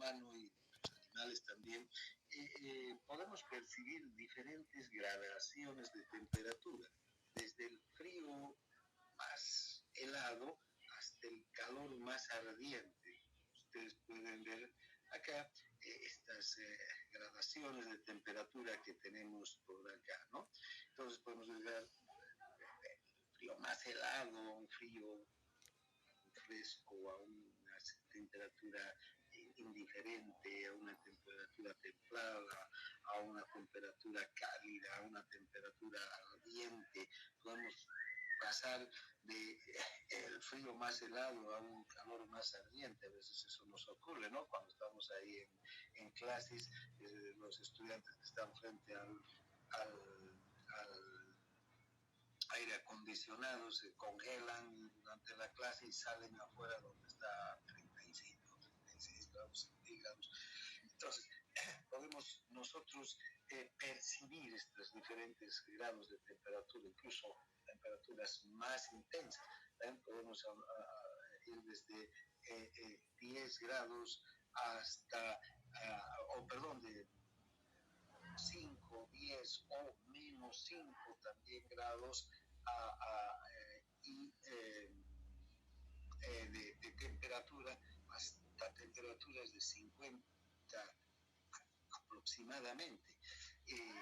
humano y los animales también, podemos percibir diferentes gradaciones de temperatura, desde el frío más helado hasta el calor más ardiente. Ustedes pueden ver acá estas gradaciones de temperatura que tenemos por acá, ¿no? Entonces podemos ver el frío más helado, un frío fresco, a una temperatura indiferente, a una temperatura templada, a una temperatura cálida, a una temperatura ardiente. Podemos pasar de el frío más helado a un calor más ardiente. A veces eso nos ocurre, ¿no? Cuando estamos ahí en clases, los estudiantes que están frente al aire acondicionado se congelan durante la clase y salen afuera donde está 35, 36 grados centígrados. Entonces, podemos nosotros percibir estos diferentes grados de temperatura, incluso temperaturas más intensas. También podemos ir desde 10 grados hasta, de 5, 10 o menos 5 también grados de temperatura, hasta temperaturas de 50 aproximadamente. En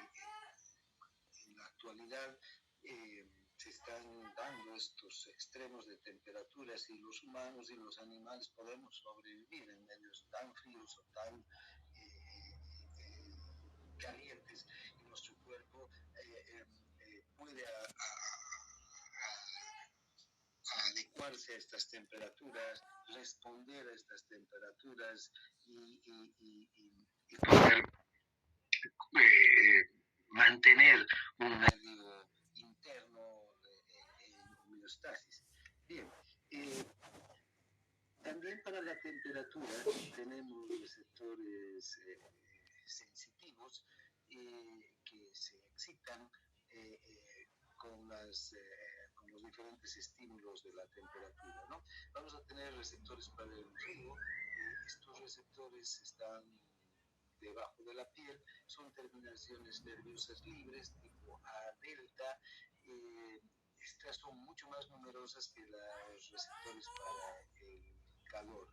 la actualidad se están dando estos extremos de temperaturas y los humanos y los animales podemos sobrevivir en medios tan fríos o tan calientes, y nuestro cuerpo puede adecuarse a estas temperaturas, responder a estas temperaturas y poder mantener un medio interno en homeostasis. Bien, también para la temperatura tenemos receptores sensitivos que se excitan con los diferentes estímulos de la temperatura, ¿no? Vamos a tener receptores para el frío. Estos receptores están debajo de la piel, son terminaciones nerviosas libres tipo A delta. Estas son mucho más numerosas que los receptores para el calor.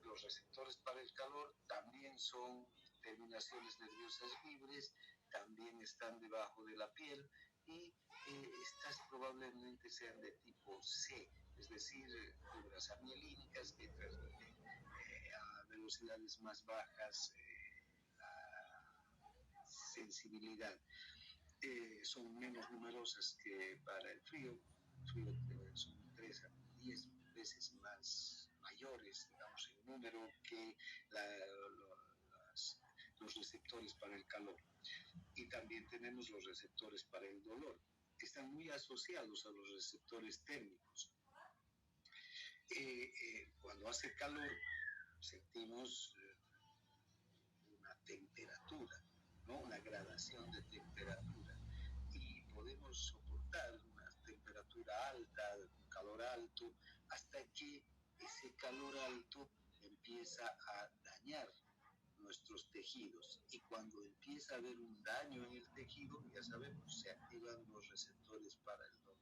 Los receptores para el calor también son terminaciones nerviosas libres, también están debajo de la piel, y estas probablemente sean de tipo C, es decir, fibras amielínicas que transmiten a velocidades más bajas la sensibilidad. Son menos numerosas que para el frío. El frío son 3 a 10 veces más mayores, digamos, en número que los receptores para el calor. Y también tenemos los receptores para el dolor, que están muy asociados a los receptores térmicos. Cuando hace calor, sentimos una temperatura, ¿no? Una gradación de temperatura, y podemos soportar una temperatura alta, un calor alto, hasta que ese calor alto empieza a dañar nuestros tejidos, y cuando empieza a haber un daño en el tejido, ya sabemos, se activan los receptores para el dolor.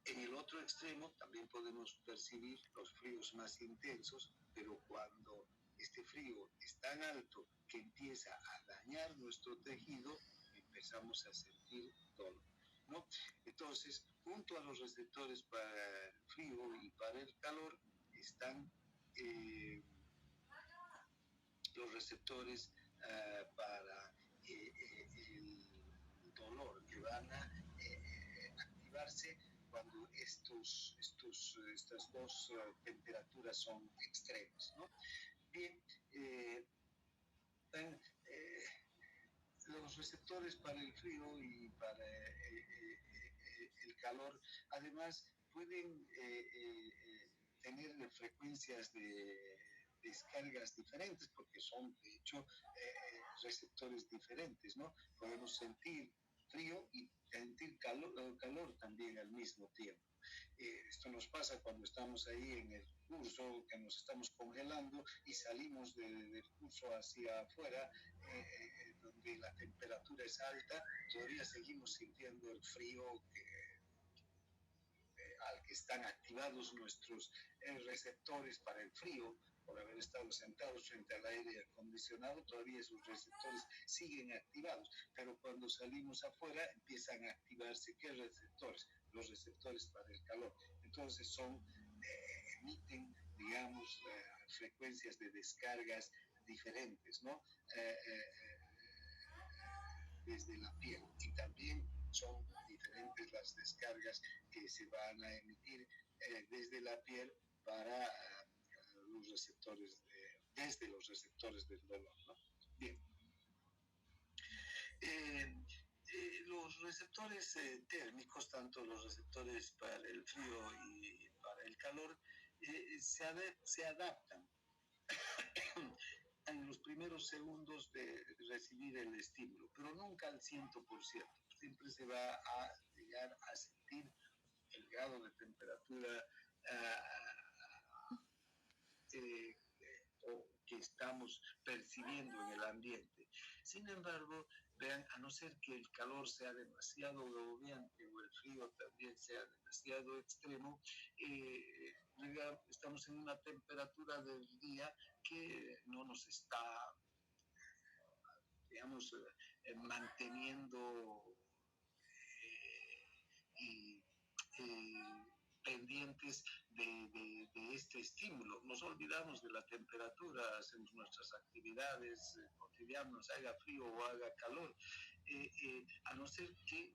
En el otro extremo también podemos percibir los fríos más intensos, pero cuando este frío es tan alto que empieza a dañar nuestro tejido, empezamos a sentir dolor, ¿no? Entonces, junto a los receptores para el frío y para el calor, están los receptores para el dolor, que van a activarse cuando estas dos temperaturas son extremas, ¿no? Bien, los receptores para el frío y para el calor, además, pueden tener frecuencias de descargas diferentes, porque son, de hecho, receptores diferentes, ¿no? Podemos sentir frío y sentir calor también al mismo tiempo. Esto nos pasa cuando estamos ahí en el curso, que nos estamos congelando y salimos del curso hacia afuera, donde la temperatura es alta, todavía seguimos sintiendo el frío al que están activados nuestros receptores para el frío, por haber estado sentados frente al aire acondicionado, todavía esos receptores siguen activados, pero cuando salimos afuera empiezan a activarse, ¿qué receptores? Los receptores para el calor. Entonces emiten, digamos, frecuencias de descargas diferentes, ¿no? Desde la piel, y también son diferentes las descargas que se van a emitir desde la piel para los receptores, desde los receptores del dolor, ¿no? Bien. Los receptores térmicos, tanto los receptores para el frío y para el calor, se adaptan en los primeros segundos de recibir el estímulo, pero nunca al 100%. Siempre se va a llegar a sentir el grado de temperatura que estamos percibiendo en el ambiente. Sin embargo, vean, a no ser que el calor sea demasiado agobiante o el frío también sea demasiado extremo, estamos en una temperatura del día que no nos está, digamos, manteniendo pendientes de este estímulo. Nos olvidamos de la temperatura, hacemos nuestras actividades cotidianas, haga frío o haga calor, a no ser que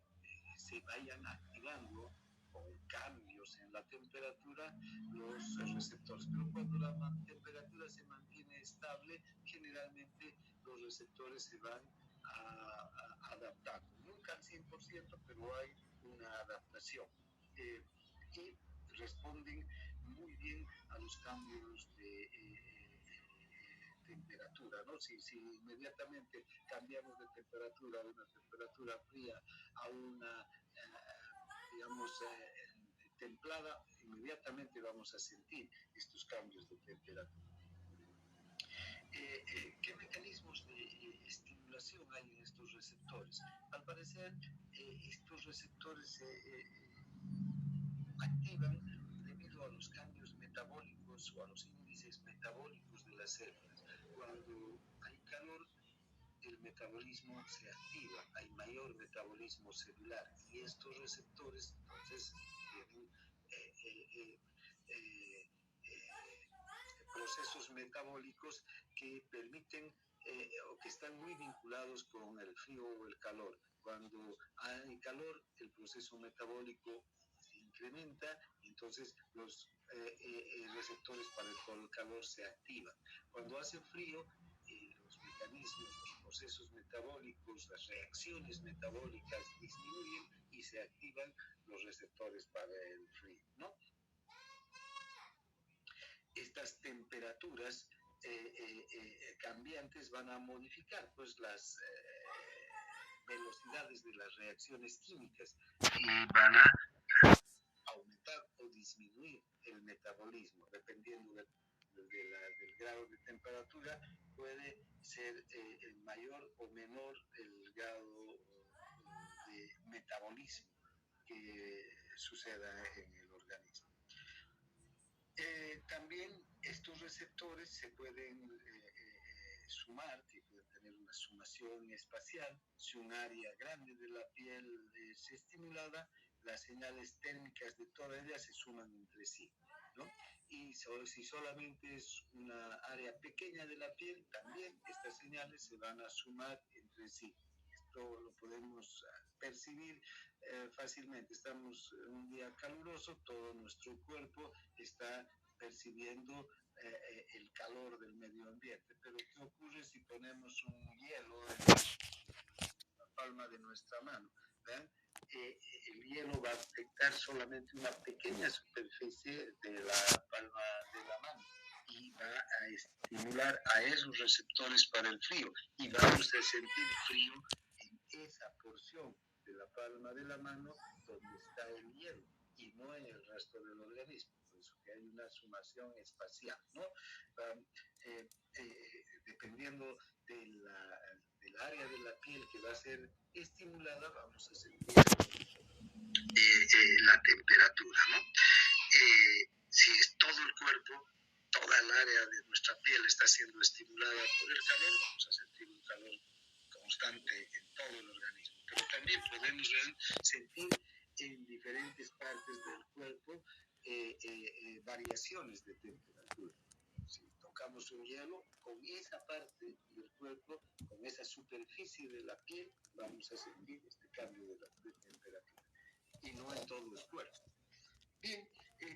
se vayan activando con cambios en la temperatura los receptores. Pero cuando la temperatura se mantiene estable, generalmente los receptores se van adaptando. Nunca al 100%, pero hay una adaptación. Y responden muy bien a los cambios de temperatura, ¿no? Si inmediatamente cambiamos de temperatura, de una temperatura fría a una, digamos, templada, inmediatamente vamos a sentir estos cambios de temperatura. ¿Qué mecanismos de estimulación hay en estos receptores? Al parecer, estos receptores se activan debido a los cambios metabólicos o a los índices metabólicos de las células. Cuando hay calor, el metabolismo se activa, hay mayor metabolismo celular, y estos receptores entonces tienen procesos metabólicos que permiten o que están muy vinculados con el frío o el calor. Cuando hay calor, el proceso metabólico se incrementa y entonces los receptores para el calor se activan. Cuando hace frío, los mecanismos, los procesos metabólicos, las reacciones metabólicas disminuyen y se activan los receptores para el frío, ¿no? Estas temperaturas cambiantes van a modificar pues las velocidades de las reacciones químicas y van a aumentar o disminuir el metabolismo dependiendo del grado de temperatura. Puede ser mayor o menor el grado de metabolismo que suceda en el organismo. También estos receptores se pueden sumar, que pueden tener una sumación espacial. Si un área grande de la piel es estimulada, las señales térmicas de toda ella se suman entre sí, ¿no? Y si solamente es una área pequeña de la piel, también estas señales se van a sumar entre sí. Esto lo podemos percibir fácilmente. Estamos en un día caluroso, todo nuestro cuerpo está percibiendo el calor del medio ambiente. Pero ¿qué ocurre si ponemos un hielo en la palma de nuestra mano? El hielo va a afectar solamente una pequeña superficie de la palma de la mano y va a estimular a esos receptores para el frío y vamos a sentir frío en esa porción de la palma de la mano donde está el hielo y no en el resto del organismo. Por eso que hay una sumación espacial, ¿no? Um, Dependiendo del área de la piel que va a ser estimulada, vamos a sentir la temperatura, ¿no? Si es todo el cuerpo, toda el área de nuestra piel está siendo estimulada por el calor, vamos a sentir un calor constante en todo el organismo. Pero también podemos sentir en diferentes partes del cuerpo variaciones de temperatura. Si tocamos un hielo, con esa parte del cuerpo, con esa superficie de la piel, vamos a sentir este cambio de temperatura. Y no en todo el cuerpo. Bien,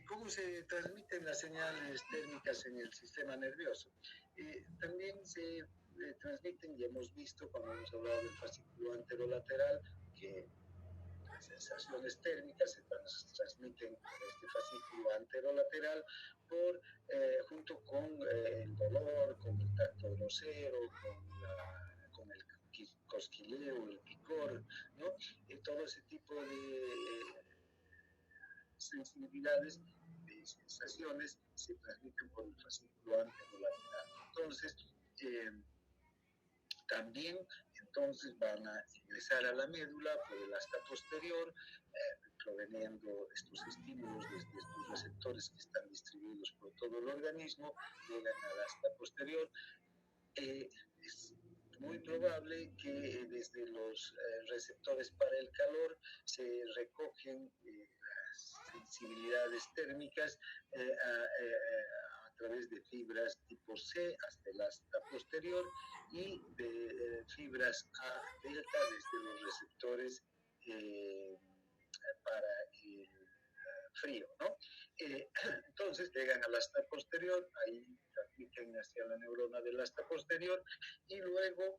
¿cómo se transmiten las señales térmicas en el sistema nervioso? También se transmiten, y hemos visto cuando hemos hablado del fascículo anterolateral, que las sensaciones térmicas se transmiten por este fascículo anterolateral junto con el dolor, con el tacto grosero, con el cosquilleo, el picor, ¿no? Todo ese tipo de sensibilidades, de sensaciones, se transmiten por el fascículo anterolateral. Entonces, también van a ingresar a la médula por el asta posterior, proveniendo estos estímulos desde estos receptores que están distribuidos por todo el organismo, llegan al asta posterior. Es muy probable que desde los receptores para el calor se recogen las sensibilidades térmicas a través de fibras tipo C hasta el asta posterior y de fibras A delta desde los receptores para el frío, ¿no? Entonces llegan al asta posterior, ahí transmiten hacia la neurona del asta posterior y luego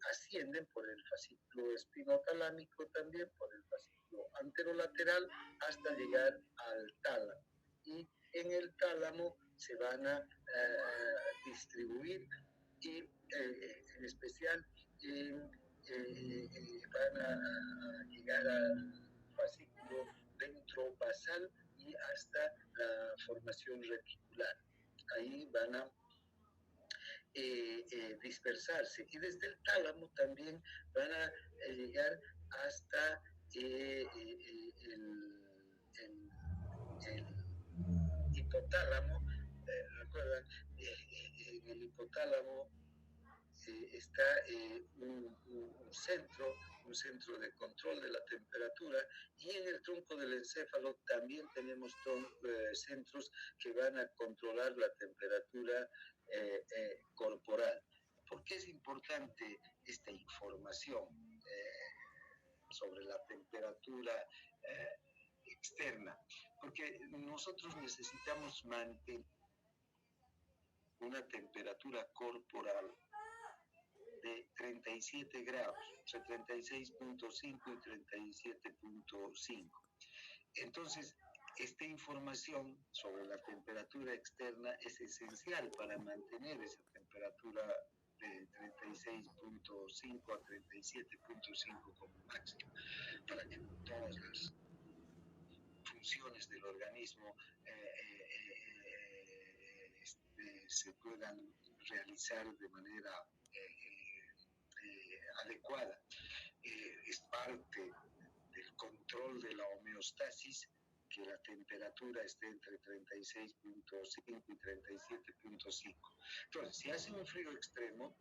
ascienden por el fascículo espinotalámico, también por el fascículo anterolateral hasta llegar al tálamo. Y en el tálamo se van a distribuir y en especial van a llegar al fascículo ventrobasal y hasta la formación reticular. Ahí van a dispersarse y desde el tálamo también van a llegar hasta el hipotálamo. Recuerdan, en el hipotálamo está un centro de control de la temperatura, y en el tronco del encéfalo también tenemos centros que van a controlar la temperatura corporal. ¿Por qué es importante esta información sobre la temperatura externa? Porque nosotros necesitamos mantener una temperatura corporal de 37 grados, entre 36.5 y 37.5. Entonces, esta información sobre la temperatura externa es esencial para mantener esa temperatura de 36.5 a 37.5 como máximo, para que todas las funciones del organismo se puedan realizar de manera adecuada. Es parte del control de la homeostasis que la temperatura esté entre 36.5 y 37.5. Entonces, si hace un frío extremo,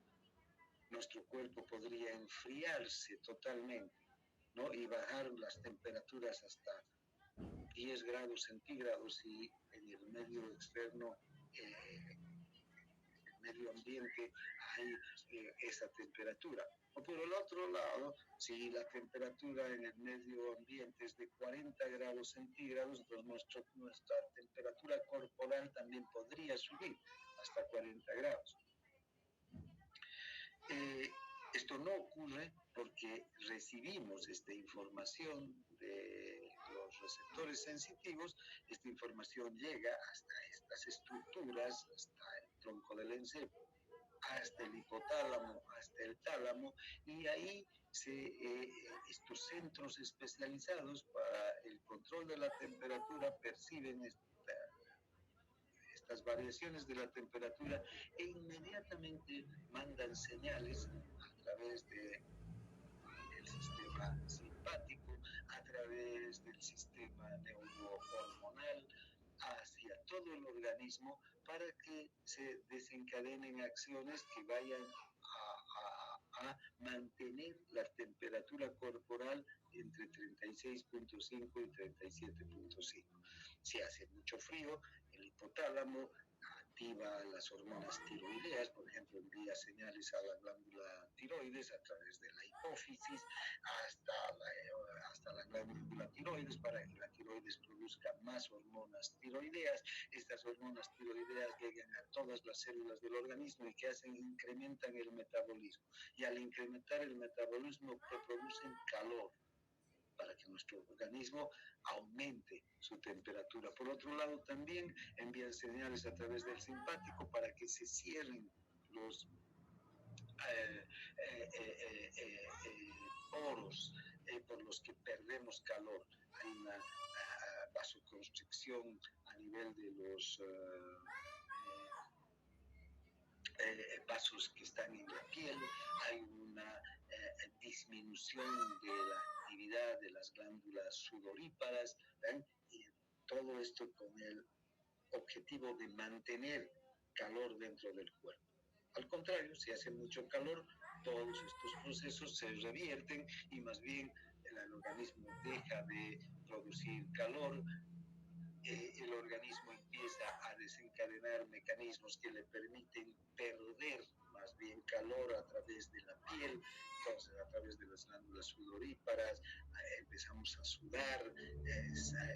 nuestro cuerpo podría enfriarse totalmente, ¿no? Y bajar las temperaturas hasta 10 grados centígrados, y en el medio externo, el medio ambiente, hay esa temperatura. O por el otro lado, si la temperatura en el medio ambiente es de 40 grados centígrados, entonces nuestra temperatura corporal también podría subir hasta 40 grados. Esto no ocurre porque recibimos esta información de los receptores sensitivos. Esta información llega hasta estas estructuras, hasta el tronco del encéfalo, hasta el hipotálamo, hasta el tálamo, y ahí estos centros especializados para el control de la temperatura perciben estas variaciones de la temperatura e inmediatamente mandan señales a través del sistema simpático, a través del sistema neurohormonal, hacia todo el organismo para que se desencadenen acciones que vayan a mantener la temperatura corporal entre 36.5 y 37.5. Si hace mucho frío, el hipotálamo activa las hormonas tiroideas, por ejemplo, envía señales a la glándula tiroides a través de la hipófisis hasta la glándula tiroides para que la tiroides produzca más hormonas tiroideas. Estas hormonas tiroideas llegan a todas las células del organismo y que hacen, incrementan el metabolismo. Y al incrementar el metabolismo producen calor para que nuestro organismo aumente su temperatura. Por otro lado, también envían señales a través del simpático para que se cierren los poros por los que perdemos calor. Hay una vasoconstricción a nivel de los vasos que están en la piel, hay una disminución de la actividad de las glándulas sudoríparas, y todo esto con el objetivo de mantener calor dentro del cuerpo. Al contrario, si hace mucho calor, todos estos procesos se revierten y más bien el organismo deja de producir calor, el organismo empieza a desencadenar mecanismos que le permiten perder más bien calor a través de la piel, entonces a través de las glándulas sudoríparas empezamos a sudar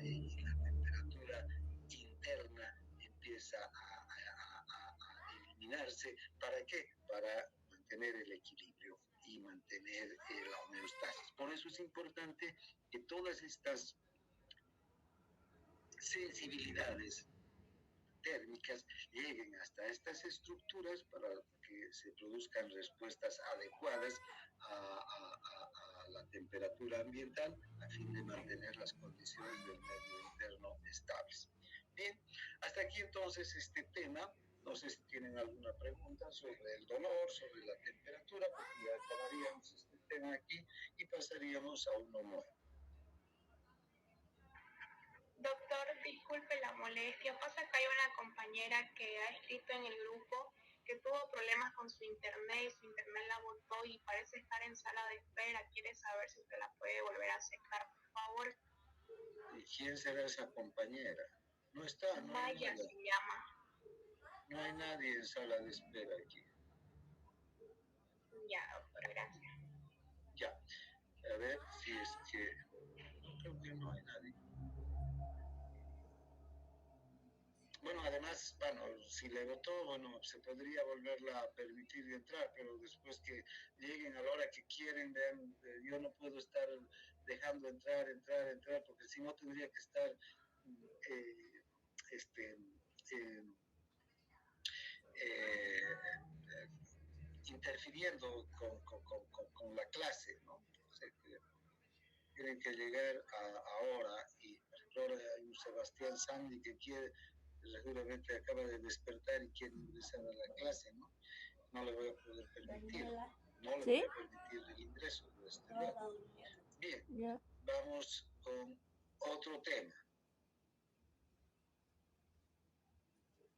y la temperatura interna empieza a eliminarse. ¿Para qué? Para mantener el equilibrio y mantener la homeostasis. Por eso es importante que todas estas sensibilidades térmicas lleguen hasta estas estructuras para que se produzcan respuestas adecuadas a la temperatura ambiental a fin de mantener las condiciones del medio interno estables. Bien, hasta aquí entonces este tema. No sé si tienen alguna pregunta sobre el dolor, sobre la temperatura, porque ya acabaríamos este tema aquí y pasaríamos a uno nuevo. Doctor, disculpe la molestia. Pasa que hay una compañera que ha escrito en el grupo que tuvo problemas con su internet la botó y parece estar en sala de espera. Quiere saber si usted la puede volver a aceptar, por favor. ¿Y quién será esa compañera? No está, no Maya hay nada. se llama. No hay nadie en sala de espera aquí. Ya, doctor, gracias. Ya, a ver si es que... Creo que no hay nadie. Bueno, además, si le votó, se podría volverla a permitir entrar, pero después que lleguen a la hora que quieren, vean, yo no puedo estar dejando entrar, porque si no tendría que estar interfiriendo con la clase, ¿no? O sea, que tienen que llegar ahora, y por ejemplo ahora hay un Sebastián Sandy que seguramente acaba de despertar y quiere ingresar a la clase, ¿no? No le voy a poder permitir, no le voy a permitir el ingreso de este lado. Bien, vamos con otro tema.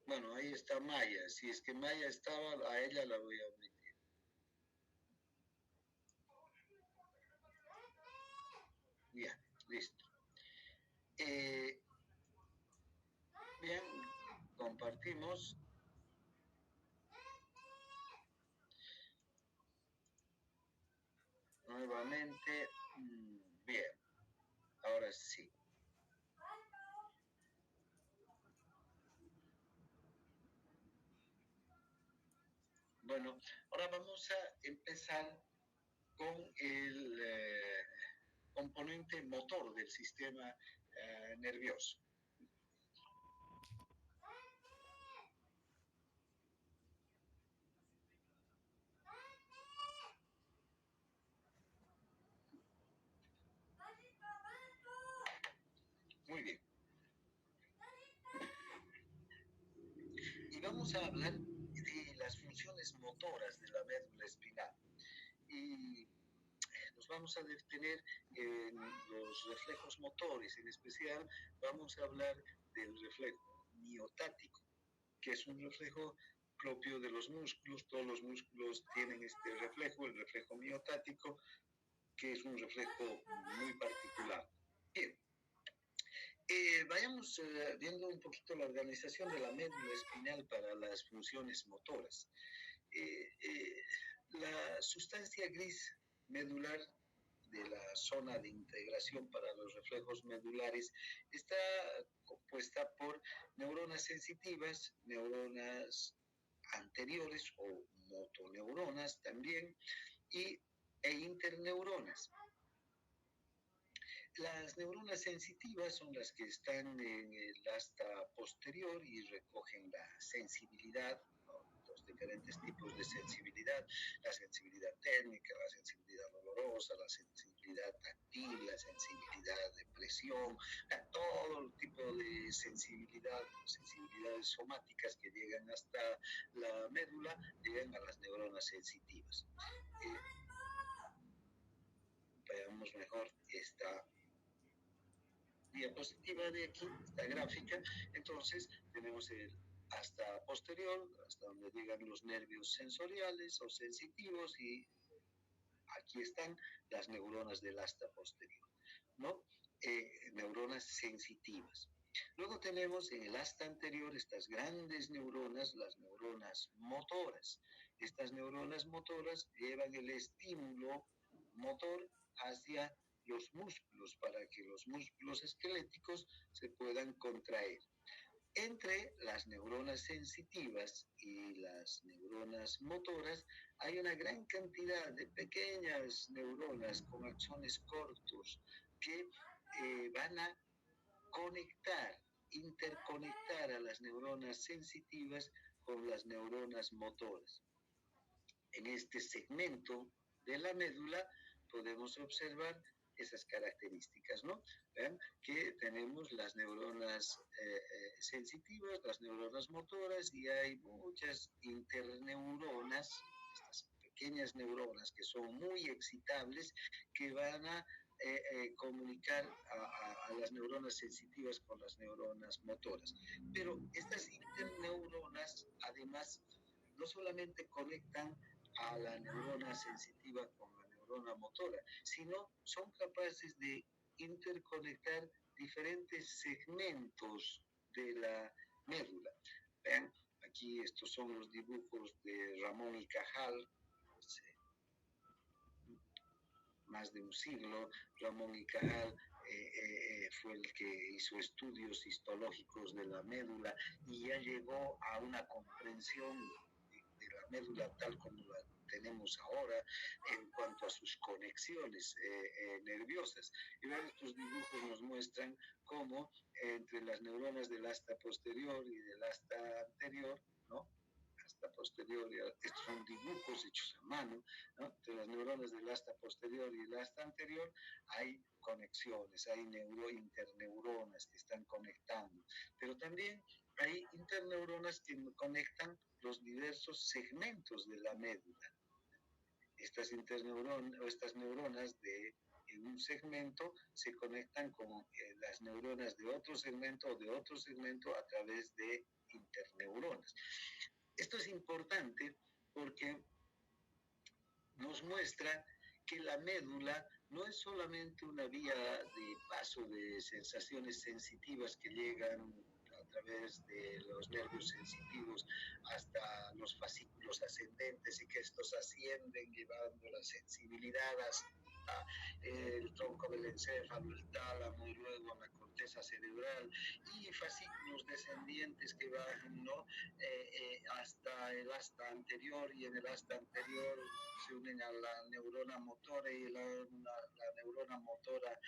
Bueno, ahí está Maya. Si es que Maya estaba, a ella la voy a omitir. Bien, listo. Bien, compartimos. Nuevamente, bien, ahora sí. Bueno, ahora vamos a empezar con el componente motor del sistema nervioso. vamos a hablar de las funciones motoras de la médula espinal. Y nos vamos a detener en los reflejos motores. En especial vamos a hablar del reflejo miotático, que es un reflejo propio de los músculos. Todos los músculos tienen este reflejo, el reflejo miotático, que es un reflejo muy particular. Bien, vayamos viendo un poquito la organización de la médula espinal para las funciones motoras. La sustancia gris medular de la zona de integración para los reflejos medulares está compuesta por neuronas sensitivas, neuronas anteriores o motoneuronas también, e interneuronas. Las neuronas sensitivas son las que están en el asta posterior y recogen la sensibilidad, ¿no? Los diferentes tipos de sensibilidad, la sensibilidad térmica, la sensibilidad olorosa, la sensibilidad táctil, la sensibilidad de presión, todo tipo de sensibilidades somáticas que llegan hasta la médula, llegan a las neuronas sensitivas. Veamos mejor esta diapositiva de aquí, esta gráfica. Entonces tenemos el asta posterior, hasta donde llegan los nervios sensoriales o sensitivos, y aquí están las neuronas del asta posterior, ¿no? Neuronas sensitivas. Luego tenemos en el asta anterior estas grandes neuronas, las neuronas motoras. Estas neuronas motoras llevan el estímulo motor hacia los músculos para que los músculos esqueléticos se puedan contraer. Entre las neuronas sensitivas y las neuronas motoras hay una gran cantidad de pequeñas neuronas con axones cortos que van a interconectar a las neuronas sensitivas con las neuronas motoras. En este segmento de la médula podemos observar esas características, ¿no? ¿Ven? Que tenemos las neuronas sensitivas, las neuronas motoras, y hay muchas interneuronas, estas pequeñas neuronas que son muy excitables, que van a comunicar a las neuronas sensitivas con las neuronas motoras. Pero estas interneuronas, además, no solamente conectan a la neurona sensitiva con la neurona motora, sino son capaces de interconectar diferentes segmentos de la médula. Vean, aquí estos son los dibujos de Ramón y Cajal, más de un siglo. Ramón y Cajal fue el que hizo estudios histológicos de la médula y ya llegó a una comprensión de la médula tal como la tenemos ahora en cuanto a sus conexiones nerviosas. Y vean, estos dibujos nos muestran cómo entre las neuronas del asta posterior y del asta anterior, ¿no? Asta posterior, estos son dibujos hechos a mano, ¿no? Entre las neuronas del asta posterior y el asta anterior hay conexiones, hay interneuronas que están conectando, pero también hay interneuronas que conectan los diversos segmentos de la médula. Estas neuronas en un segmento se conectan con las neuronas de otro segmento o de otro segmento a través de interneuronas. Esto es importante porque nos muestra que la médula no es solamente una vía de paso de sensaciones sensitivas que llegan a través de los nervios sensitivos hasta los fascículos ascendentes, y que estos ascienden llevando la sensibilidad hasta el tronco del encéfalo, el tálamo, y luego a la corteza cerebral, y fascículos descendientes que bajan, ¿no? Hasta el asta anterior, y en el asta anterior se unen a la neurona motora, y la neurona motora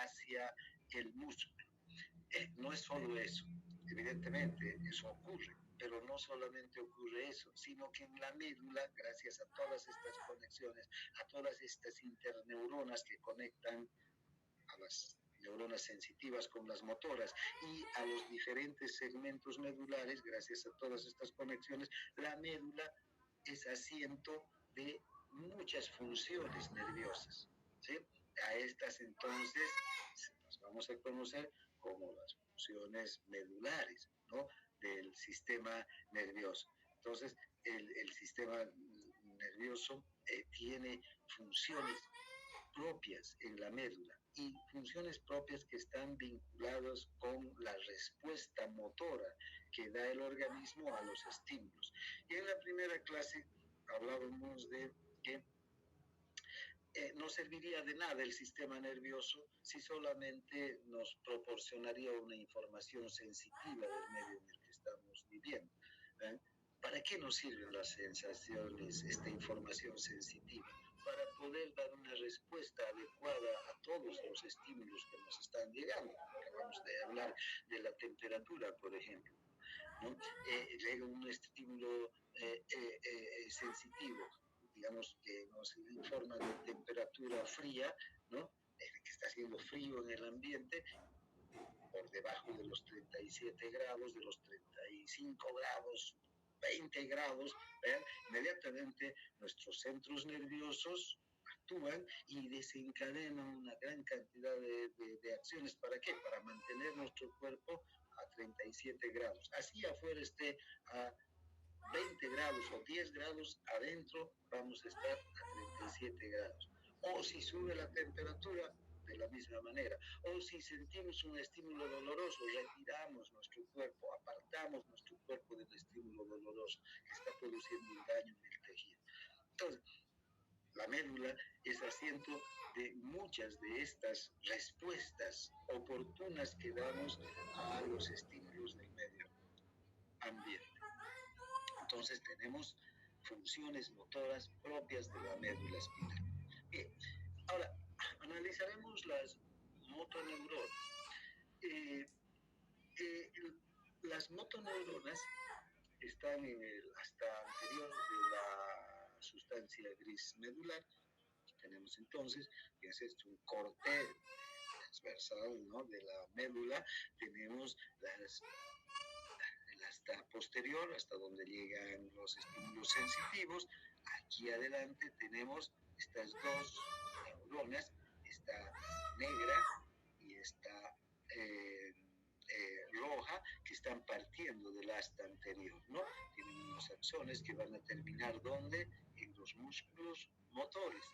hacia el músculo. No es solo eso, evidentemente eso ocurre, pero no solamente ocurre eso, sino que en la médula, gracias a todas estas conexiones, a todas estas interneuronas que conectan a las neuronas sensitivas con las motoras, y a los diferentes segmentos medulares, gracias a todas estas conexiones, la médula es asiento de muchas funciones nerviosas, ¿sí? A estas entonces las vamos a conocer como las funciones medulares, ¿no?, del sistema nervioso. Entonces, el sistema nervioso tiene funciones propias en la médula y funciones propias que están vinculadas con la respuesta motora que da el organismo a los estímulos. Y en la primera clase hablábamos de que no serviría de nada el sistema nervioso si solamente nos proporcionaría una información sensitiva del medio en el que estamos viviendo. ¿Eh? ¿Para qué nos sirven las sensaciones, esta información sensitiva? Para poder dar una respuesta adecuada a todos los estímulos que nos están llegando. Acabamos de hablar de la temperatura, por ejemplo, ¿no? Llega un estímulo sensitivo, digamos, que nos informa de temperatura fría, ¿no? Que está haciendo frío en el ambiente, por debajo de los 37 grados, de los 35 grados, 20 grados, ¿vean? Inmediatamente nuestros centros nerviosos actúan y desencadenan una gran cantidad de acciones. ¿Para qué? Para mantener nuestro cuerpo a 37 grados. Así afuera esté a 20 grados o 10 grados, adentro vamos a estar a 37 grados. O si sube la temperatura, de la misma manera. O si sentimos un estímulo doloroso, retiramos nuestro cuerpo, apartamos nuestro cuerpo del estímulo doloroso que está produciendo un daño en el tejido. Entonces, la médula es asiento de muchas de estas respuestas oportunas que damos a los estímulos del medio ambiente. Entonces tenemos funciones motoras propias de la médula espinal. Bien, ahora analizaremos las motoneuronas. Las motoneuronas están en el hasta anterior de la sustancia gris medular. Tenemos entonces, que es esto, un corte transversal, ¿no?, de la médula. Tenemos hasta posterior, hasta donde llegan los estímulos sensitivos. Aquí adelante tenemos estas dos neuronas, esta negra y esta roja, que están partiendo del asta anterior, ¿no? Tienen unos axones que van a terminar ¿dónde? En los músculos motores.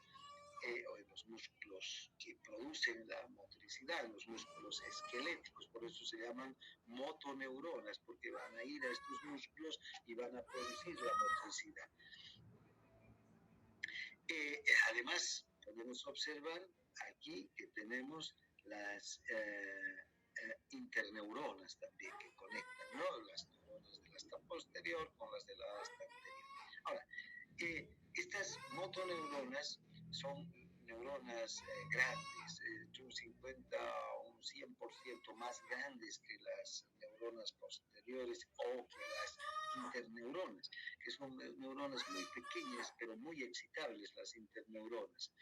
O en los músculos que producen la motricidad, los músculos esqueléticos, por eso se llaman motoneuronas, porque van a ir a estos músculos y van a producir la motricidad. Además, podemos observar aquí que tenemos las interneuronas también que conectan, ¿no?, las neuronas del asta posterior con las de la asta anterior. Ahora, estas motoneuronas son neuronas grandes, un 50 o un 100% más grandes que las neuronas posteriores o que las interneuronas, que son neuronas muy pequeñas pero muy excitables, las interneuronas.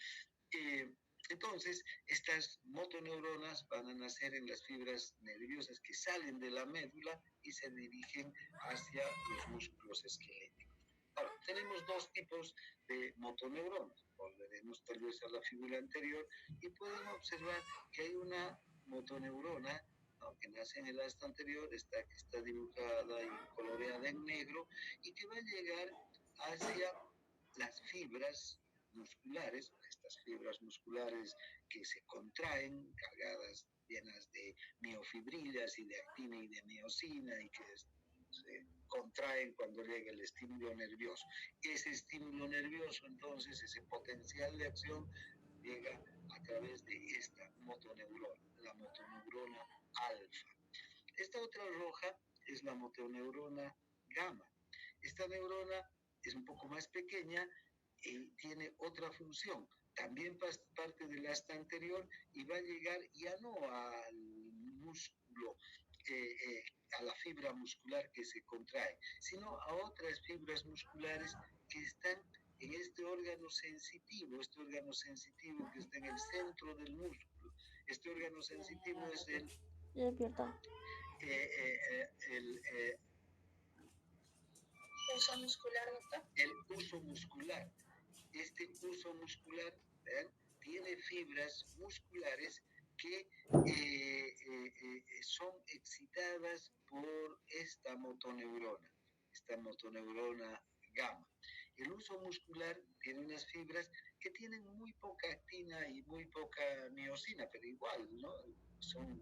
Entonces, estas motoneuronas van a nacer en las fibras nerviosas que salen de la médula y se dirigen hacia los músculos esqueléticos. Ahora, tenemos dos tipos de motoneuronas. Volveremos tal vez a la figura anterior y pueden observar que hay una motoneurona, ¿no?, que nace en el asta anterior, que está dibujada y coloreada en negro, y que va a llegar hacia las fibras musculares, estas fibras musculares que se contraen, cargadas, llenas de miofibrillas y de actina y de miosina, y que se contraen cuando llega el estímulo nervioso. Ese estímulo nervioso, entonces, ese potencial de acción llega a través de esta motoneurona, la motoneurona alfa. Esta otra roja es la motoneurona gamma. Esta neurona es un poco más pequeña y tiene otra función. También parte del asta anterior y va a llegar ya no al músculo, a la fibra muscular que se contrae, sino a otras fibras musculares que están en este órgano sensitivo que está en el centro del músculo. Este órgano sensitivo es el uso muscular, doctor. El uso muscular. Este uso muscular, ¿verdad?, tiene fibras musculares que son excitadas por esta motoneurona gamma. El uso muscular tiene unas fibras que tienen muy poca actina y muy poca miosina, pero igual, ¿no? Son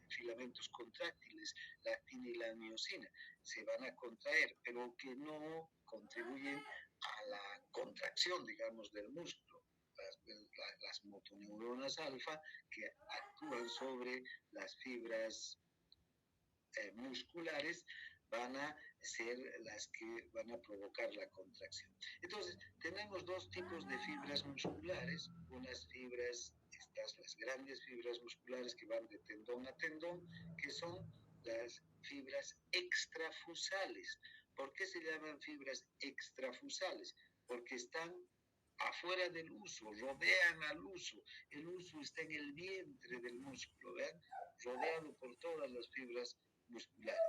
filamentos contráctiles, la actina y la miosina, se van a contraer, pero que no contribuyen a la contracción, digamos, del músculo. Las motoneuronas alfa que actúan sobre las fibras musculares van a ser las que van a provocar la contracción. Entonces, tenemos dos tipos de fibras musculares, unas fibras, las grandes fibras musculares que van de tendón a tendón, que son las fibras extrafusales. ¿Por qué se llaman fibras extrafusales? Porque están afuera del uso, rodean al uso. El uso está en el vientre del músculo, ¿ven? Rodeado por todas las fibras musculares.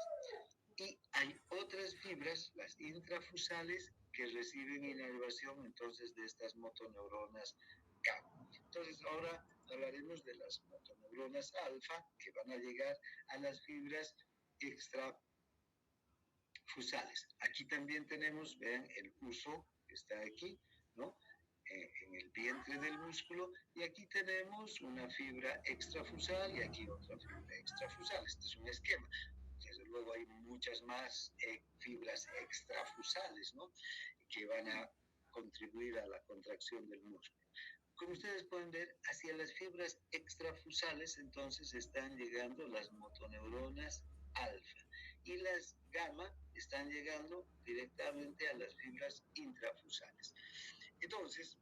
Y hay otras fibras, las intrafusales, que reciben inervación entonces de estas motoneuronas gamma. Entonces ahora hablaremos de las motoneuronas alfa, que van a llegar a las fibras extrafusales. Aquí también tenemos, vean, el uso que está aquí, ¿no? En el vientre del músculo, y aquí tenemos una fibra extrafusal y aquí otra fibra extrafusal. Este es un esquema. Desde luego hay muchas más fibras extrafusales, ¿no?, que van a contribuir a la contracción del músculo. Como ustedes pueden ver, hacia las fibras extrafusales entonces están llegando las motoneuronas alfa y las gamma están llegando directamente a las fibras intrafusales. Entonces,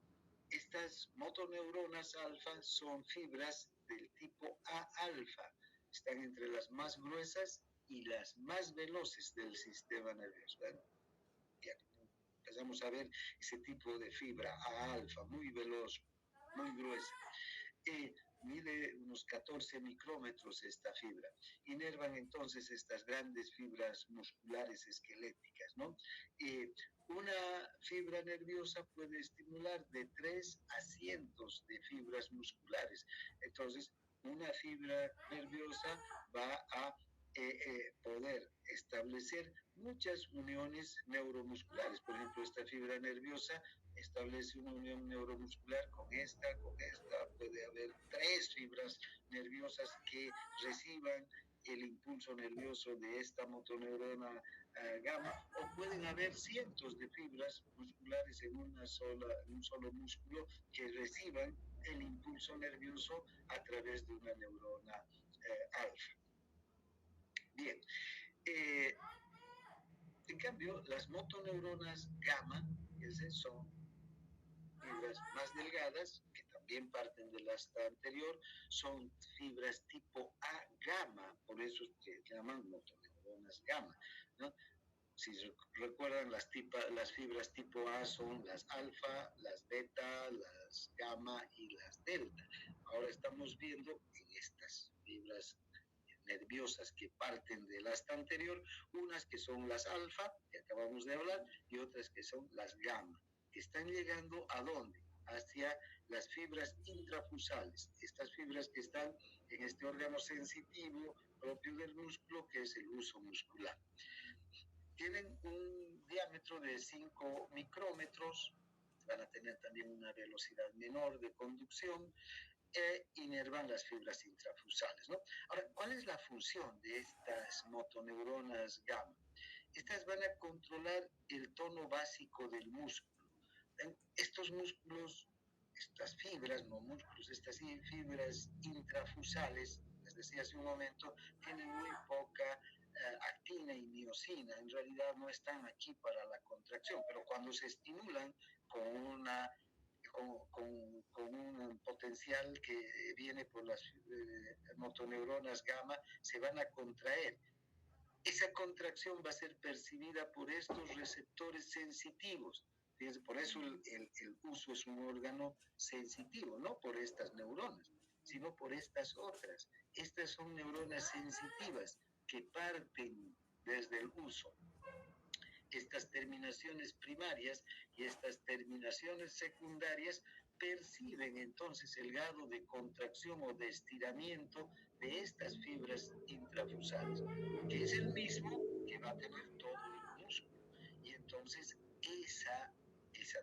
estas motoneuronas alfa son fibras del tipo A alfa, están entre las más gruesas y las más veloces del sistema nervioso. Bueno, bien, empezamos a ver ese tipo de fibra A alfa, muy veloz, muy gruesa. Mide unos 14 micrómetros esta fibra. Inervan entonces estas grandes fibras musculares esqueléticas, ¿no? Una fibra nerviosa puede estimular de 3 a cientos de fibras musculares. Entonces, una fibra nerviosa va a poder establecer muchas uniones neuromusculares. Por ejemplo, esta fibra nerviosa establece una unión neuromuscular con esta, puede haber 3 fibras nerviosas que reciban el impulso nervioso de esta motoneurona gamma, o pueden haber cientos de fibras musculares en un solo músculo que reciban el impulso nervioso a través de una neurona alfa. Bien, en cambio, las motoneuronas gamma son fibras más delgadas, que también parten de la anterior, son fibras tipo A gamma, por eso se llaman motoneuronas gamma, ¿no? Si recuerdan, las fibras tipo A son las alfa, las beta, las gamma y las delta. Ahora estamos viendo en estas fibras nerviosas que parten del asta anterior, unas que son las alfa, que acabamos de hablar, y otras que son las gamma, que están llegando ¿a dónde? Hacia las fibras intrafusales, estas fibras que están en este órgano sensitivo propio del músculo, que es el uso muscular. Tienen un diámetro de 5 micrómetros, van a tener también una velocidad menor de conducción, inervan las fibras intrafusales, ¿no? Ahora, ¿cuál es la función de estas motoneuronas gamma? Estas van a controlar el tono básico del músculo. Estos músculos, estas fibras, no músculos, estas fibras intrafusales, les decía hace un momento, tienen muy poca actina y miosina. En realidad no están aquí para la contracción, pero cuando se estimulan con un potencial que viene por las motoneuronas gamma, se van a contraer. Esa contracción va a ser percibida por estos receptores sensitivos. Fíjense, por eso el uso es un órgano sensitivo, no por estas neuronas. sino por estas otras. Estas son neuronas sensitivas que parten desde el uso. Estas terminaciones primarias y estas terminaciones secundarias perciben entonces el grado de contracción o de estiramiento de estas fibras intrafusales, que es el mismo que va a tener todo el músculo. Y entonces esa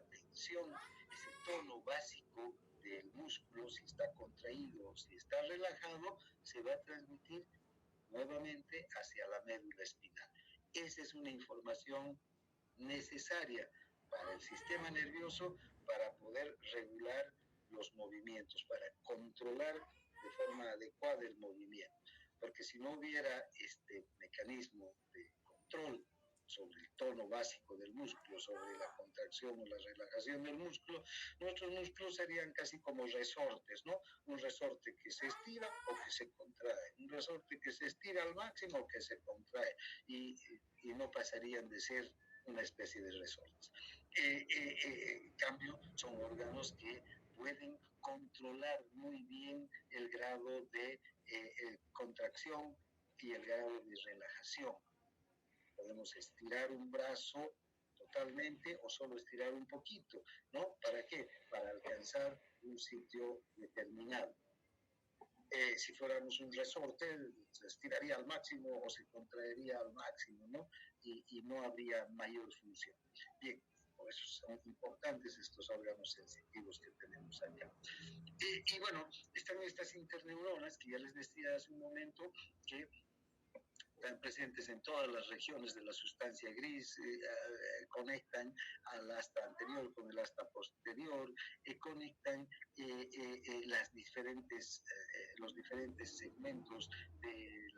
tensión, ese tono básico del músculo, si está contraído o si está relajado, se va a transmitir nuevamente hacia la médula espinal. Esa es una información necesaria para el sistema nervioso para poder regular los movimientos, para controlar de forma adecuada el movimiento. Porque si no hubiera este mecanismo de control sobre el tono básico del músculo, sobre la contracción o la relajación del músculo, nuestros músculos serían casi como resortes, ¿no? Un resorte que se estira o que se contrae, un resorte que se estira al máximo o que se contrae, y no pasarían de ser una especie de resortes. En cambio, son órganos que pueden controlar muy bien el grado de contracción y el grado de relajación. Podemos estirar un brazo totalmente o solo estirar un poquito, ¿no? ¿Para qué? Para alcanzar un sitio determinado. Si fuéramos un resorte, se estiraría al máximo o se contraería al máximo, ¿no? Y no habría mayor función. Bien, por eso son importantes estos órganos sensitivos que tenemos acá. Y bueno, están estas interneuronas que ya les decía hace un momento, que están presentes en todas las regiones de la sustancia gris, conectan al asta anterior con el asta posterior, conectan los diferentes segmentos de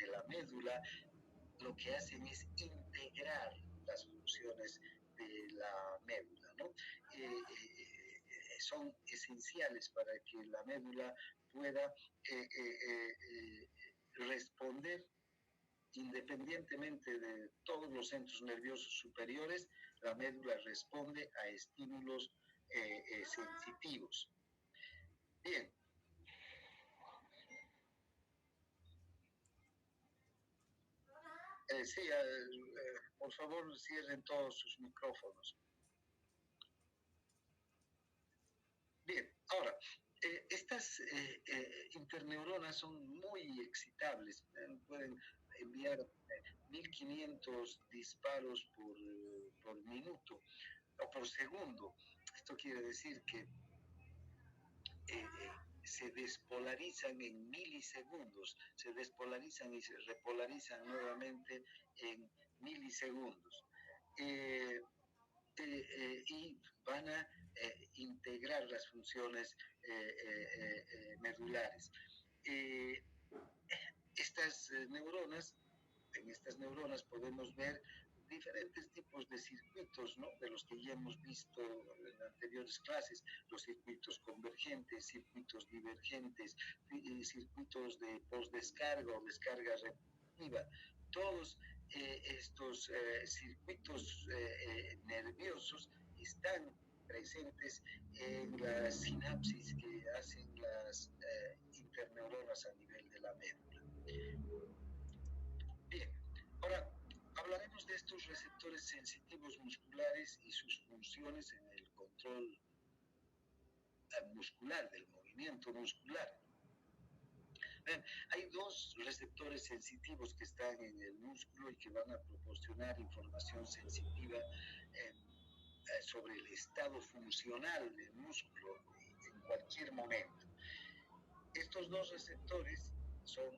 la médula. Lo que hacen es integrar las funciones de la médula, ¿no? Son esenciales para que la médula pueda responder independientemente de todos los centros nerviosos superiores. La médula responde a estímulos sensitivos. Bien. Sí, por favor, cierren todos sus micrófonos. Bien, ahora, estas interneuronas son muy excitables, pueden enviar 1500 disparos por minuto o por segundo. Esto quiere decir que se despolarizan en milisegundos, se despolarizan y se repolarizan nuevamente en milisegundos. Y van a integrar las funciones medulares. En estas neuronas podemos ver diferentes tipos de circuitos, ¿no? De los que ya hemos visto en anteriores clases: los circuitos convergentes, circuitos divergentes, circuitos de postdescarga o descarga repetitiva. Todos estos circuitos nerviosos están presentes en las sinapsis que hacen las interneuronas a nivel de la médula. Bien, ahora hablaremos de estos receptores sensitivos musculares y sus funciones en el control muscular, del movimiento muscular. Bien, hay dos receptores sensitivos que están en el músculo y que van a proporcionar información sensitiva sobre el estado funcional del músculo en cualquier momento. Estos dos receptores son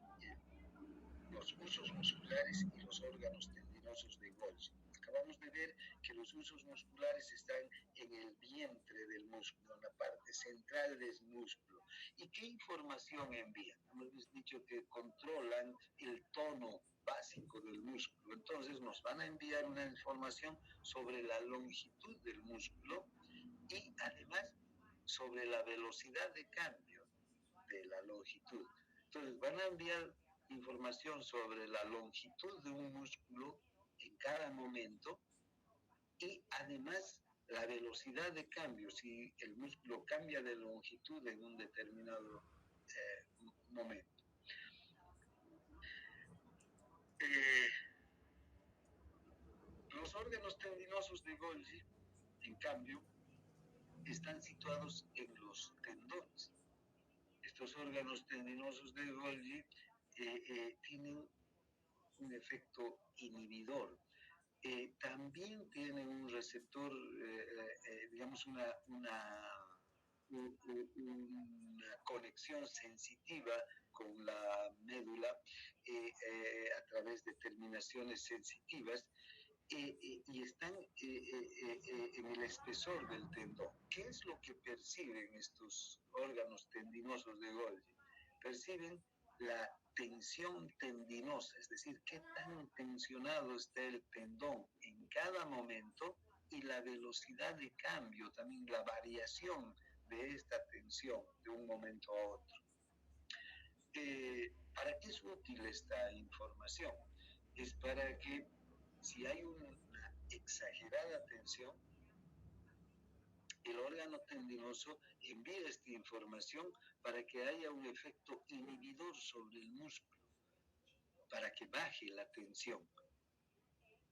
los usos musculares y los órganos tendinosos de Golgi. Acabamos de ver que los usos musculares están en el vientre del músculo, en la parte central del músculo. ¿Y qué información envían? Hemos dicho que controlan el tono básico del músculo. Entonces nos van a enviar una información sobre la longitud del músculo y además sobre la velocidad de cambio de la longitud. Entonces van a enviar información sobre la longitud de un músculo en cada momento y además la velocidad de cambio, si el músculo cambia de longitud en un determinado momento. Los órganos tendinosos de Golgi, en cambio, están situados en los tendones. Estos órganos tendinosos de Golgi tienen un efecto inhibidor. También tienen un receptor, digamos, una conexión sensitiva con la médula a través de terminaciones sensitivas y están en el espesor del tendón. ¿Qué es lo que perciben estos órganos tendinosos de Golgi? Perciben la tensión tendinosa, es decir, qué tan tensionado está el tendón en cada momento y la velocidad de cambio, también la variación de esta tensión de un momento a otro. ¿Para qué es útil esta información? Es para que si hay una exagerada tensión, el órgano tendinoso envía esta información para que haya un efecto inhibidor sobre el músculo, para que baje la tensión.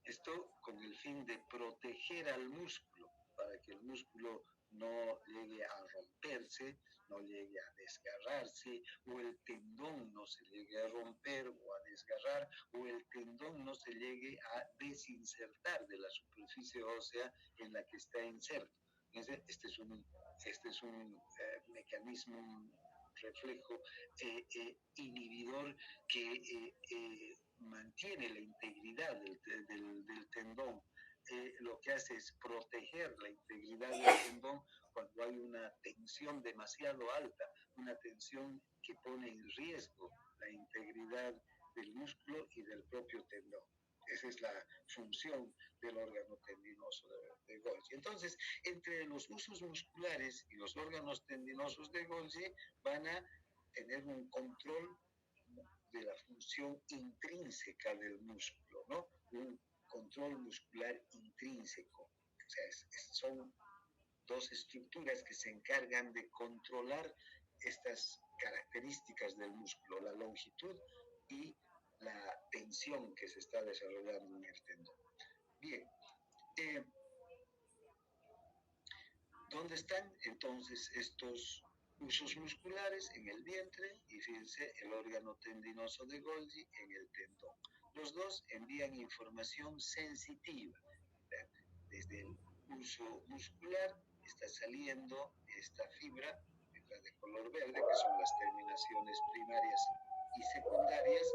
Esto con el fin de proteger al músculo, para que el músculo no llegue a romperse, no llegue a desgarrarse, o el tendón no se llegue a romper o a desgarrar, o el tendón no se llegue a desinsertar de la superficie ósea en la que está inserto. Este es un mecanismo, un reflejo inhibidor que mantiene la integridad del tendón. Lo que hace es proteger la integridad del tendón cuando hay una tensión demasiado alta, una tensión que pone en riesgo la integridad del músculo y del propio tendón. Esa es la función del órgano tendinoso de Golgi. Entonces, entre los usos musculares y los órganos tendinosos de Golgi van a tener un control de la función intrínseca del músculo, ¿no? Un control muscular intrínseco. O sea, son dos estructuras que se encargan de controlar estas características del músculo, la longitud y la tensión que se está desarrollando en el tendón. Bien, ¿dónde están entonces estos usos musculares? En el vientre y fíjense el órgano tendinoso de Golgi en el tendón. Los dos envían información sensitiva. Desde el uso muscular está saliendo esta fibra, la de color verde, que son las terminaciones primarias y secundarias,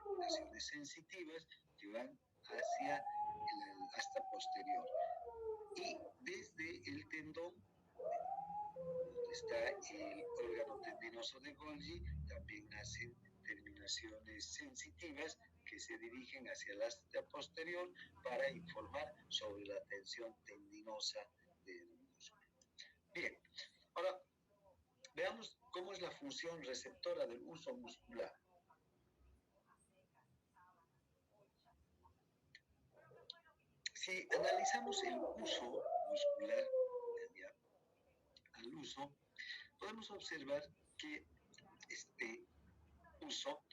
terminaciones sensitivas que van hacia el asta posterior. Y desde el tendón, donde está el órgano tendinoso de Golgi, también nacen terminaciones sensitivas que se dirigen hacia el asta posterior para informar sobre la tensión tendinosa del músculo. Bien, ahora veamos cómo es la función receptora del uso muscular. Si analizamos el uso muscular, al uso, podemos observar que este uso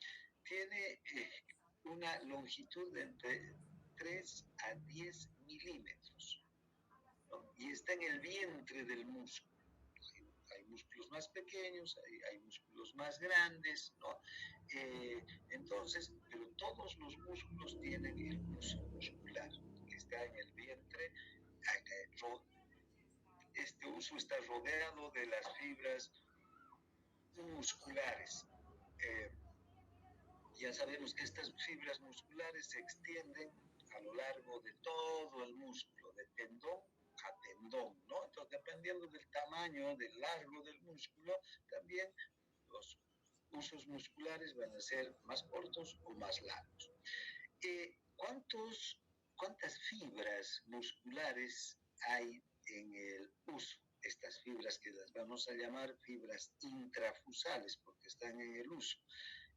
tiene una longitud de entre 3 a 10 milímetros, ¿no? Y está en el vientre del músculo. Hay músculos más pequeños, hay músculos más grandes, ¿no? Entonces, pero todos los músculos tienen el uso muscular que está en el vientre. Este uso está rodeado de las fibras musculares. Ya sabemos que estas fibras musculares se extienden a lo largo de todo el músculo, de tendón a tendón, ¿no? Entonces, dependiendo del tamaño, del largo del músculo, también los usos musculares van a ser más cortos o más largos. ¿Cuántas fibras musculares hay en el uso? Estas fibras que las vamos a llamar fibras intrafusales porque están en el uso.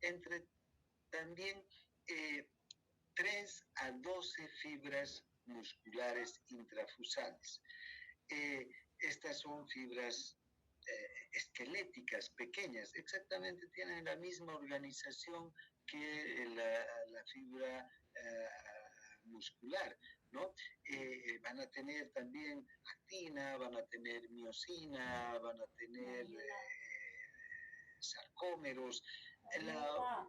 Entre también 3 a 12 fibras musculares intrafusales. Estas son fibras esqueléticas pequeñas, exactamente tienen la misma organización que la fibra muscular, ¿no? Van a tener también actina, van a tener miosina, van a tener sarcómeros. La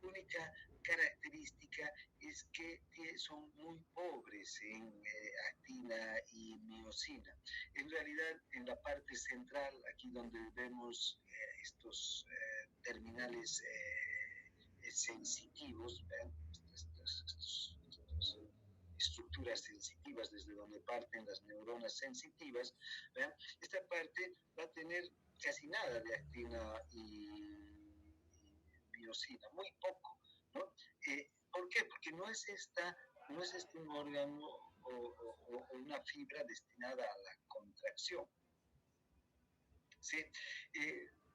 única característica es que son muy pobres en actina y miosina. En realidad, en la parte central, aquí donde vemos estos terminales sensitivos, estas estructuras sensitivas desde donde parten las neuronas sensitivas, ¿vean? Esta parte va a tener casi nada de actina y miosina, muy poco, ¿no? ¿Por qué? Porque no es un órgano o una fibra destinada a la contracción, ¿sí?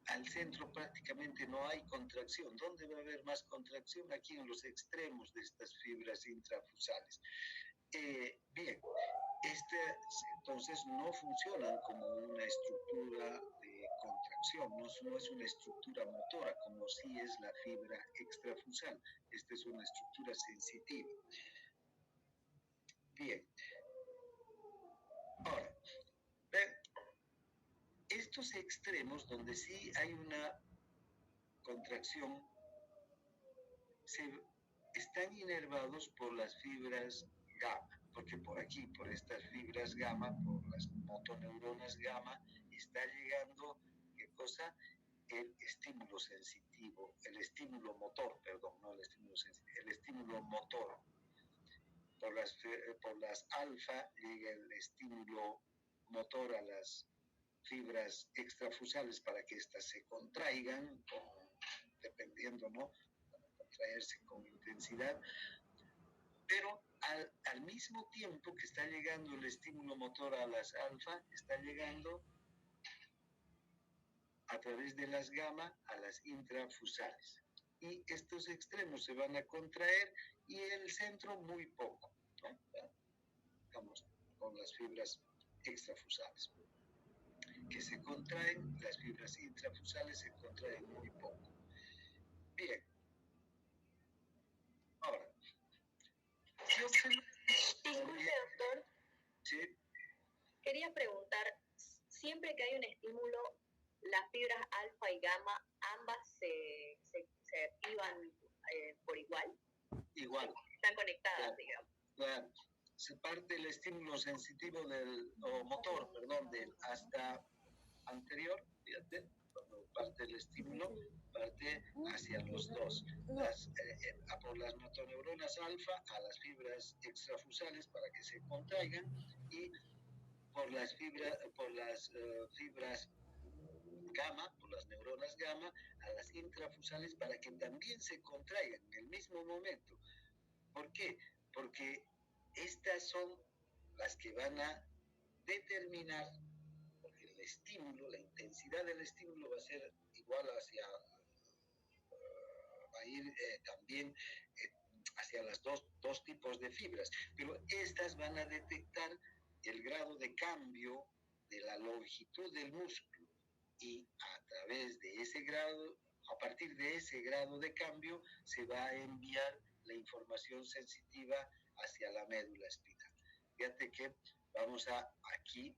Al centro prácticamente no hay contracción. ¿Dónde va a haber más contracción? Aquí en los extremos de estas fibras intrafusales. Bien, entonces no funcionan como una estructura de contracción, no es una estructura motora como sí es la fibra extrafusal. Esta es una estructura sensitiva. Bien. Ahora, estos extremos donde sí hay una contracción están inervados por las fibras gamma, porque por aquí, por estas fibras gamma, por las motoneuronas gamma, está llegando, ¿qué cosa? El estímulo sensitivo, el estímulo motor, perdón, no el estímulo sensitivo, el estímulo motor. Por las alfa llega el estímulo motor a las fibras extrafusales para que éstas se contraigan, dependiendo, ¿no? Contraerse con intensidad, pero al mismo tiempo que está llegando el estímulo motor a las alfa, está llegando a través de las gamma a las intrafusales. Y estos extremos se van a contraer y el centro muy poco, ¿no? Vamos con las fibras extrafusales, que se contraen, las fibras intrafusales se contraen muy poco. Bien. Ahora, disculpe, doctor. Sí. Quería preguntar, siempre que hay un estímulo, las fibras alfa y gamma, ambas se activan por igual. Igual. Están conectadas, claro, digamos. Claro. Se parte el estímulo sensitivo motor, del hasta anterior, fíjate, cuando parte el estímulo, parte hacia los dos. Por las motoneuronas alfa a las fibras extrafusales para que se contraigan y por las fibras gamma, por las neuronas gamma, a las intrafusales para que también se contraigan en el mismo momento. ¿Por qué? Porque estas son las que van a determinar, porque el estímulo, la intensidad del estímulo va a ser igual va a ir también hacia las dos tipos de fibras, pero estas van a detectar el grado de cambio de la longitud del músculo y a través de ese grado, a partir de ese grado de cambio, se va a enviar la información sensitiva hacia la médula espinal. Fíjate que vamos a aquí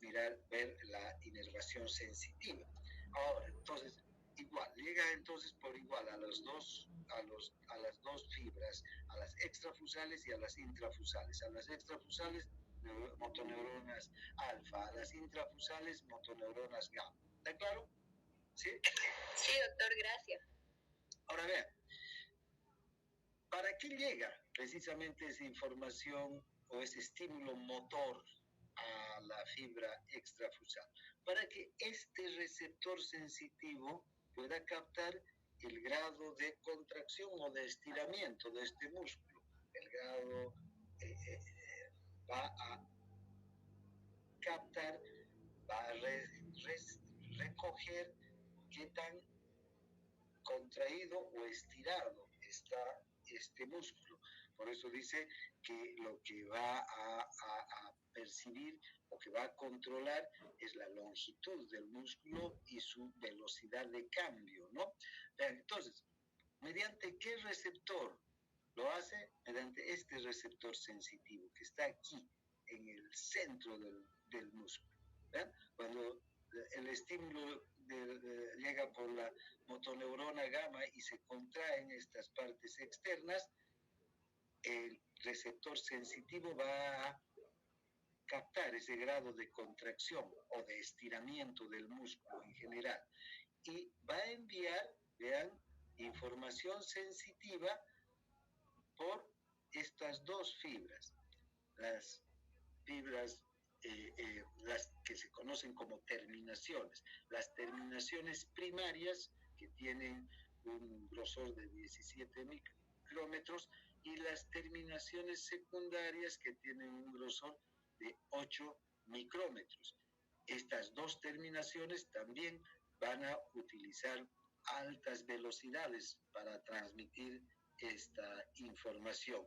ver la inervación sensitiva. Ahora, entonces, igual, llega entonces por igual a las dos fibras, a las extrafusales y a las intrafusales. A las extrafusales, motoneuronas alfa, a las intrafusales, motoneuronas gamma. ¿Está claro? ¿Sí? Sí, doctor, gracias. Ahora vean, ¿para qué llega precisamente esa información o ese estímulo motor a la fibra extrafusal? Para que este receptor sensitivo pueda captar el grado de contracción o de estiramiento de este músculo. El grado va a captar, va a recoger qué tan contraído o estirado está este músculo. Por eso dice que lo que va a percibir o que va a controlar es la longitud del músculo y su velocidad de cambio, ¿no? Entonces, ¿mediante qué receptor lo hace? Mediante este receptor sensitivo que está aquí, en el centro del músculo. ¿Verdad? Cuando el estímulo llega por la motoneurona gamma y se contraen estas partes externas, el receptor sensitivo va a captar ese grado de contracción o de estiramiento del músculo en general y va a enviar, vean, información sensitiva por estas dos fibras, las fibras, las que se conocen como terminaciones, las terminaciones primarias que tienen un grosor de 17 micrómetros y las terminaciones secundarias que tienen un grosor de 8 micrómetros. Estas dos terminaciones también van a utilizar altas velocidades para transmitir esta información.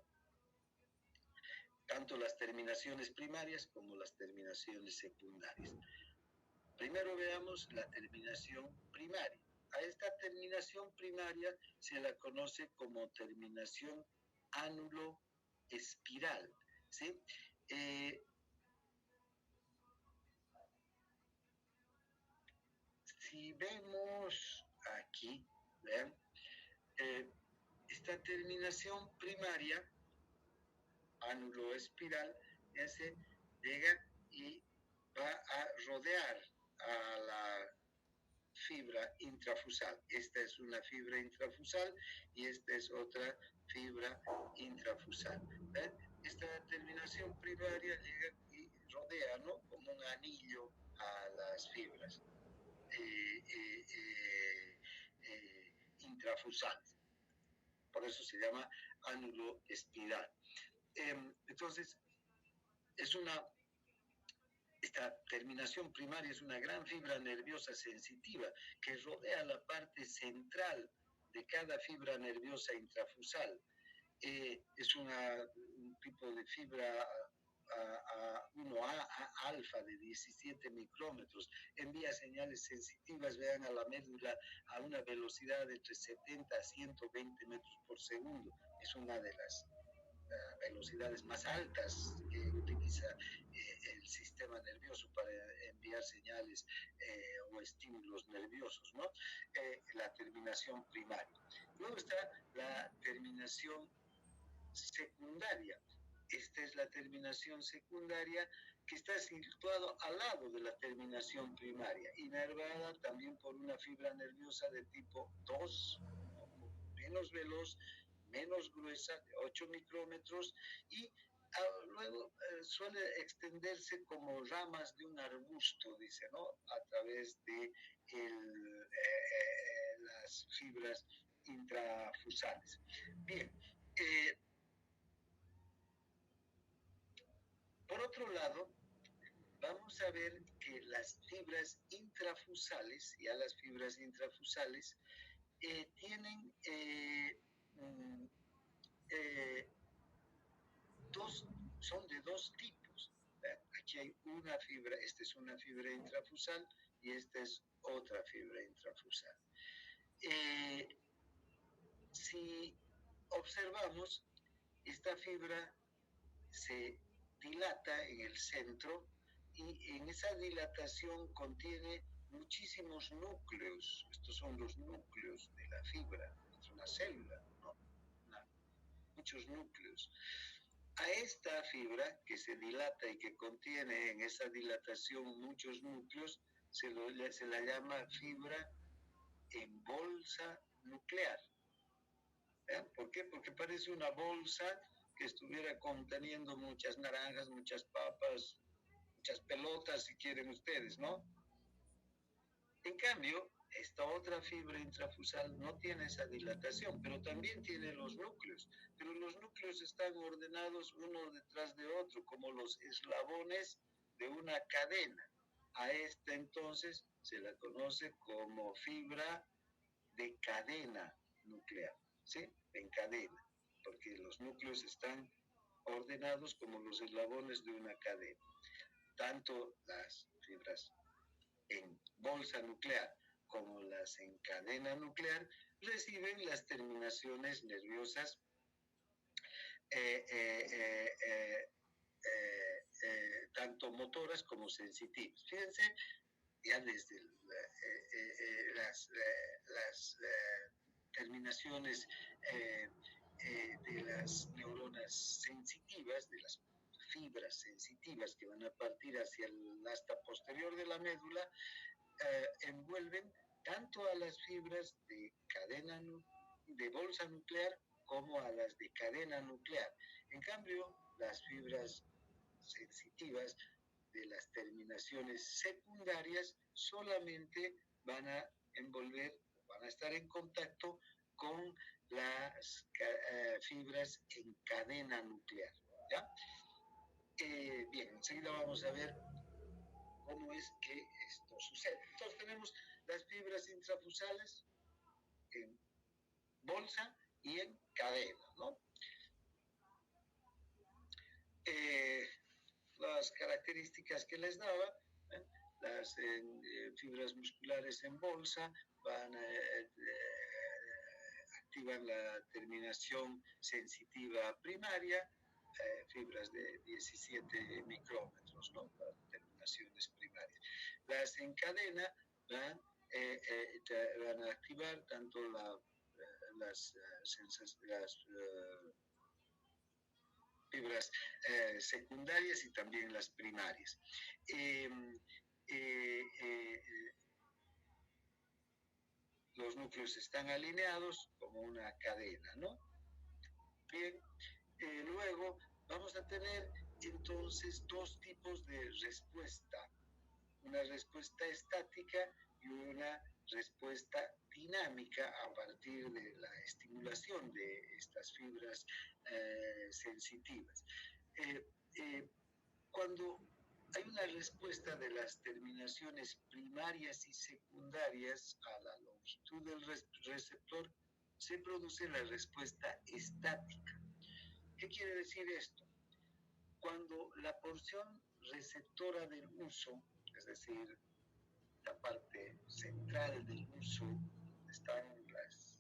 Tanto las terminaciones primarias como las terminaciones secundarias. Primero veamos la terminación primaria. A esta terminación primaria se la conoce como terminación ánulo espiral, ¿sí? Si vemos aquí, vean, esta terminación primaria, ánulo espiral, llega y va a rodear a la fibra intrafusal. Esta es una fibra intrafusal y esta es otra fibra intrafusal. ¿Ven? Esta terminación primaria llega y rodea, ¿no?, como un anillo a las fibras intrafusales. Por eso se llama ánulo espiral. Entonces, esta terminación primaria es una gran fibra nerviosa sensitiva que rodea la parte central de cada fibra nerviosa intrafusal. Es un tipo de fibra 1A alfa de 17 micrómetros. Envía señales sensitivas, vean, a la médula a una velocidad de entre 70 a 120 metros por segundo. Es una de las velocidades más altas que utiliza el sistema nervioso para enviar señales o estímulos nerviosos, ¿no? La terminación primaria. Luego está la terminación secundaria. Esta es la terminación secundaria que está situado al lado de la terminación primaria, inervada también por una fibra nerviosa de tipo 2, menos veloz, menos gruesa, de 8 micrómetros, y luego suele extenderse como ramas de un arbusto, dice, ¿no?, a través de las fibras intrafusales. Bien, por otro lado, vamos a ver que las fibras intrafusales, ya las fibras intrafusales, tienen son de dos tipos. Aquí hay una fibra, esta es una fibra intrafusal y esta es otra fibra intrafusal. Si observamos, esta fibra se dilata en el centro y en esa dilatación contiene muchísimos núcleos. Estos son los núcleos de la fibra. Es una célula, ¿no? Muchos núcleos. A esta fibra que se dilata y que contiene en esa dilatación muchos núcleos, se la llama fibra en bolsa nuclear. ¿Vean? ¿Por qué? Porque parece una bolsa que estuviera conteniendo muchas naranjas, muchas papas, muchas pelotas, si quieren ustedes, ¿no? En cambio, esta otra fibra intrafusal no tiene esa dilatación, pero también tiene los núcleos. Pero los núcleos están ordenados uno detrás de otro, como los eslabones de una cadena. A esta entonces se la conoce como fibra de cadena nuclear, ¿sí? En cadena, porque los núcleos están ordenados como los eslabones de una cadena. Tanto las fibras en bolsa nuclear como las en cadena nuclear reciben las terminaciones nerviosas tanto motoras como sensitivas. Fíjense, ya desde las terminaciones de las neuronas sensitivas, de las fibras sensitivas que van a partir hacia el asta posterior de la médula, envuelven tanto a las fibras de cadena de bolsa nuclear como a las de cadena nuclear. En cambio, las fibras sensitivas de las terminaciones secundarias solamente van a envolver, van a estar en contacto con las fibras en cadena nuclear. ¿Ya? Bien, enseguida vamos a ver cómo es que esto sucede. Entonces tenemos las fibras intrafusales en bolsa y en cadena, ¿no? Las características que les daba, las fibras musculares en bolsa activan la terminación sensitiva primaria, fibras de 17 micrómetros, ¿no? Las terminaciones primarias. Las en cadena van a activar tanto las fibras secundarias y también las primarias. Los núcleos están alineados como una cadena, ¿no? Bien, luego vamos a tener entonces dos tipos de respuesta, una respuesta estática y una respuesta dinámica a partir de la estimulación de estas fibras sensitivas. Cuando hay una respuesta de las terminaciones primarias y secundarias a la longitud del receptor, se produce la respuesta estática. ¿Qué quiere decir esto? Cuando la porción receptora del uso, es decir, la parte central del uso, donde están las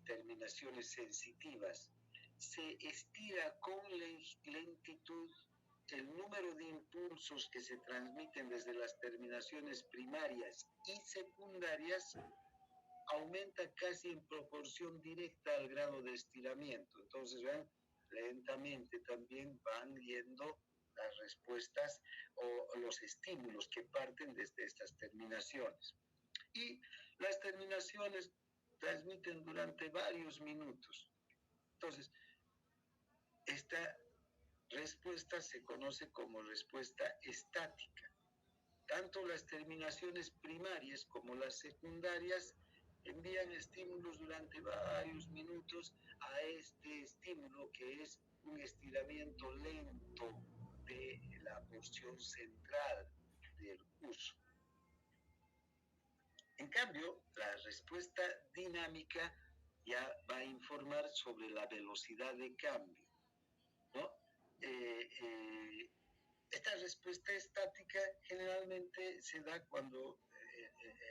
terminaciones sensitivas, se estira con lentitud, el número de impulsos que se transmiten desde las terminaciones primarias y secundarias aumenta casi en proporción directa al grado de estiramiento. Entonces, vean, lentamente también van yendo las respuestas o los estímulos que parten desde estas terminaciones. Y las terminaciones transmiten durante varios minutos. Entonces, esta respuesta se conoce como respuesta estática. Tanto las terminaciones primarias como las secundarias envían estímulos durante varios minutos a este estímulo que es un estiramiento lento de la porción central del uso. En cambio, la respuesta dinámica ya va a informar sobre la velocidad de cambio, ¿no? Esta respuesta estática generalmente se da cuando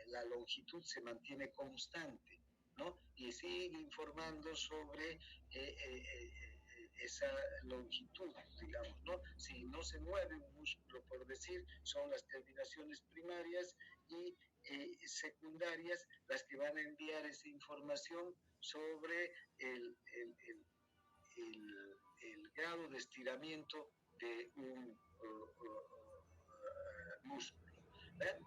la longitud se mantiene constante, ¿no? Y sigue informando sobre esa longitud, digamos, ¿no? Si no se mueve un músculo, por decir, son las terminaciones primarias y secundarias las que van a enviar esa información sobre el grado de estiramiento de un músculo.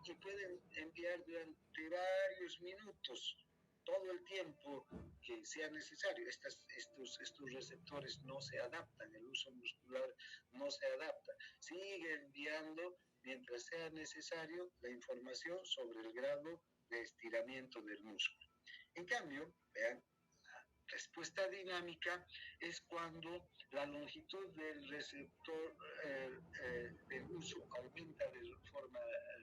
Y pueden enviar durante varios minutos, todo el tiempo que sea necesario. Estos receptores no se adaptan, el uso muscular no se adapta. Sigue enviando, mientras sea necesario, la información sobre el grado de estiramiento del músculo. En cambio, vean, respuesta dinámica es cuando la longitud del receptor del uso aumenta de forma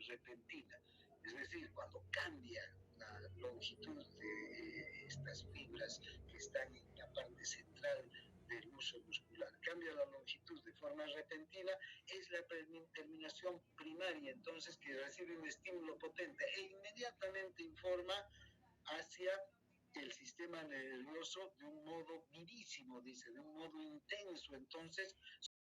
repentina, es decir, cuando cambia la longitud de estas fibras que están en la parte central del uso muscular. Cambia la longitud de forma repentina, es la terminación primaria, entonces que recibe un estímulo potente e inmediatamente informa hacia el sistema nervioso de un modo vivísimo, dice, de un modo intenso. Entonces